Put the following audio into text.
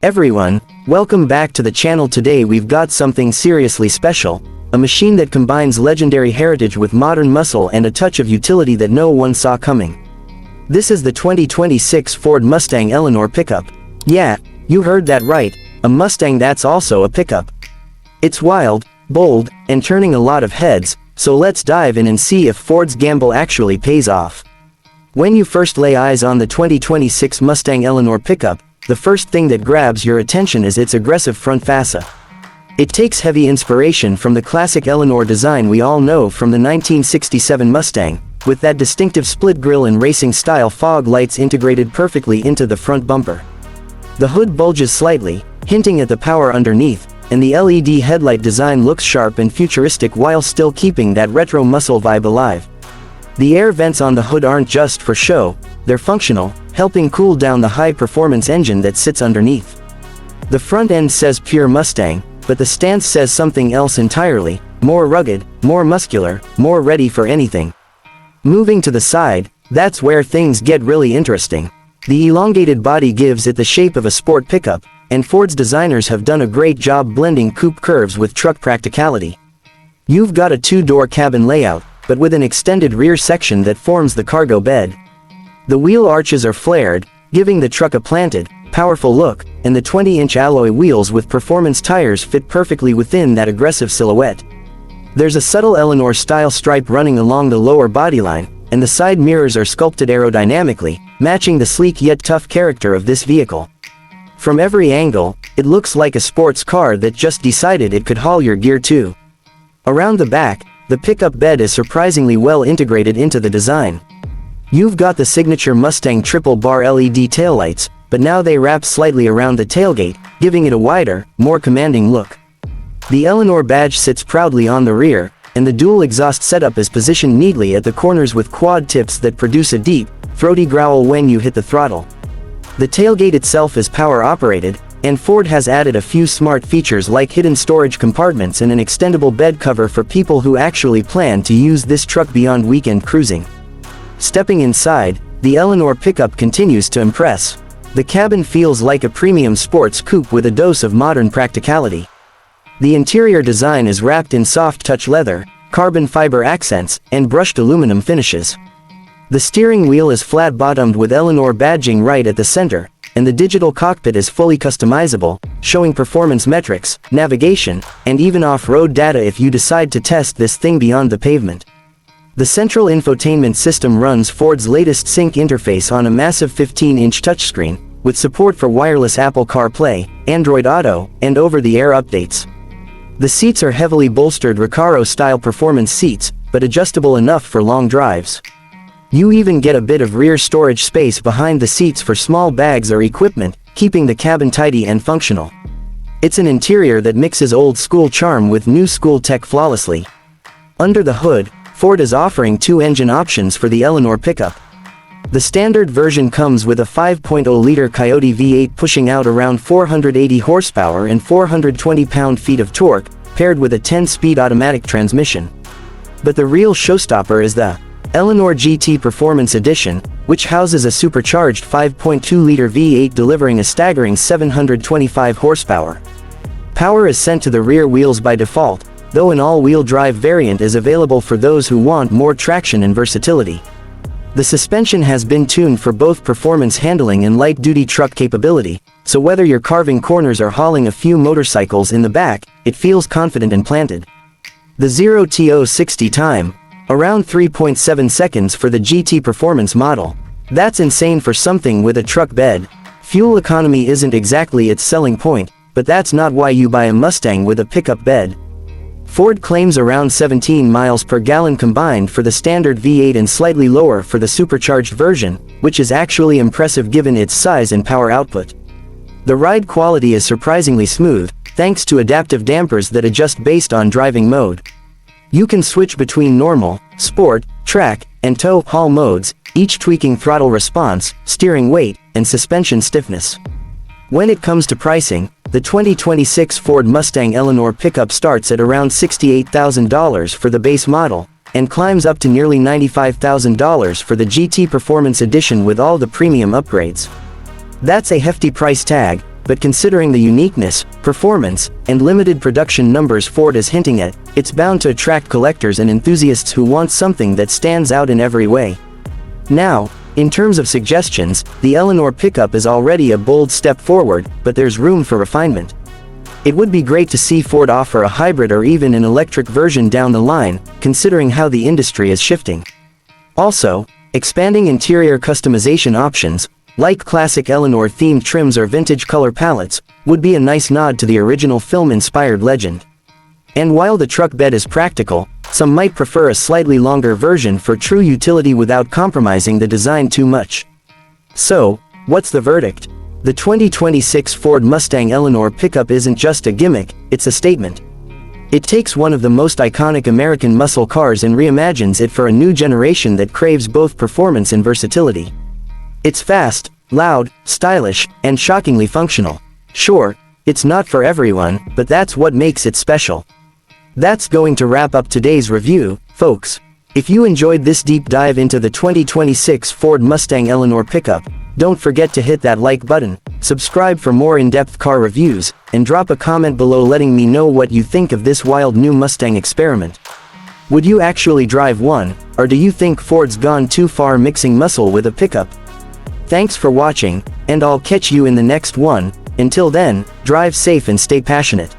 Everyone, welcome back to the channel. Today we've got something seriously special, a machine that combines legendary heritage with modern muscle and a touch of utility that no one saw coming. This is the 2026 Ford Mustang Eleanor pickup. Yeah, you heard that right, a Mustang that's also a pickup. It's wild, bold, and turning a lot of heads, so let's dive in and see if Ford's gamble actually pays off. When you first lay eyes on the 2026 Mustang Eleanor pickup, the first thing that grabs your attention is its aggressive front fascia. It takes heavy inspiration from the classic Eleanor design we all know from the 1967 Mustang, with that distinctive split grille and racing-style fog lights integrated perfectly into the front bumper. The hood bulges slightly, hinting at the power underneath, and the LED headlight design looks sharp and futuristic while still keeping that retro muscle vibe alive. The air vents on the hood aren't just for show, they're functional, helping cool down the high-performance engine that sits underneath. The front end says pure Mustang, but the stance says something else entirely, more rugged, more muscular, more ready for anything. Moving to the side, that's where things get really interesting. The elongated body gives it the shape of a sport pickup, and Ford's designers have done a great job blending coupe curves with truck practicality. You've got a two-door cabin layout, but with an extended rear section that forms the cargo bed. The wheel arches are flared, giving the truck a planted, powerful look, and the 20-inch alloy wheels with performance tires fit perfectly within that aggressive silhouette. There's a subtle Eleanor-style stripe running along the lower bodyline, and the side mirrors are sculpted aerodynamically, matching the sleek yet tough character of this vehicle. From every angle, it looks like a sports car that just decided it could haul your gear too. Around the back, the pickup bed is surprisingly well integrated into the design. You've got the signature Mustang triple-bar LED taillights, but now they wrap slightly around the tailgate, giving it a wider, more commanding look. The Eleanor badge sits proudly on the rear, and the dual exhaust setup is positioned neatly at the corners with quad tips that produce a deep, throaty growl when you hit the throttle. The tailgate itself is power-operated, and Ford has added a few smart features like hidden storage compartments and an extendable bed cover for people who actually plan to use this truck beyond weekend cruising. Stepping inside, the Eleanor pickup continues to impress. The cabin feels like a premium sports coupe with a dose of modern practicality. The interior design is wrapped in soft-touch leather, carbon fiber accents, and brushed aluminum finishes. The steering wheel is flat-bottomed with Eleanor badging right at the center, and the digital cockpit is fully customizable, showing performance metrics, navigation, and even off-road data if you decide to test this thing beyond the pavement. The central infotainment system runs Ford's latest sync interface on a massive 15-inch touchscreen, with support for wireless Apple CarPlay, Android Auto, and over-the-air updates. The seats are heavily bolstered Recaro-style performance seats, but adjustable enough for long drives. You even get a bit of rear storage space behind the seats for small bags or equipment, keeping the cabin tidy and functional. It's an interior that mixes old-school charm with new-school tech flawlessly. Under the hood, Ford is offering two engine options for the Eleanor pickup. The standard version comes with a 5.0-liter Coyote V8 pushing out around 480 horsepower and 420 pound-feet of torque, paired with a 10-speed automatic transmission. But the real showstopper is the Eleanor GT Performance Edition, which houses a supercharged 5.2-liter V8 delivering a staggering 725 horsepower. Power is sent to the rear wheels by default, though an all-wheel drive variant is available for those who want more traction and versatility. The suspension has been tuned for both performance handling and light-duty truck capability, so whether you're carving corners or hauling a few motorcycles in the back, it feels confident and planted. The 0-to-60 time, around 3.7 seconds for the GT Performance model. That's insane for something with a truck bed. Fuel economy isn't exactly its selling point, but that's not why you buy a Mustang with a pickup bed. Ford claims around 17 miles per gallon combined for the standard V8 and slightly lower for the supercharged version, which is actually impressive given its size and power output. The ride quality is surprisingly smooth, thanks to adaptive dampers that adjust based on driving mode. You can switch between normal, sport, track, and tow-haul modes, each tweaking throttle response, steering weight, and suspension stiffness. When it comes to pricing, the 2026 Ford Mustang Eleanor pickup starts at around $68,000 for the base model, and climbs up to nearly $95,000 for the GT Performance Edition with all the premium upgrades. That's a hefty price tag, but considering the uniqueness, performance, and limited production numbers Ford is hinting at, it's bound to attract collectors and enthusiasts who want something that stands out in every way. Now, in terms of suggestions, the Eleanor PickUp is already a bold step forward, but there's room for refinement. It would be great to see Ford offer a hybrid or even an electric version down the line, considering how the industry is shifting. Also, expanding interior customization options, like classic Eleanor-themed trims or vintage color palettes, would be a nice nod to the original film-inspired legend. And while the truck bed is practical, some might prefer a slightly longer version for true utility without compromising the design too much. So, what's the verdict? The 2026 Ford Mustang Eleanor PickUp isn't just a gimmick, it's a statement. It takes one of the most iconic American muscle cars and reimagines it for a new generation that craves both performance and versatility. It's fast, loud, stylish, and shockingly functional. Sure, it's not for everyone, but that's what makes it special. That's going to wrap up today's review, folks. If you enjoyed this deep dive into the 2026 Ford Mustang Eleanor PickUp, don't forget to hit that like button, subscribe for more in-depth car reviews, and drop a comment below letting me know what you think of this wild new Mustang experiment. Would you actually drive one, or do you think Ford's gone too far mixing muscle with a pickup? Thanks for watching, and I'll catch you in the next one. Until then, drive safe and stay passionate.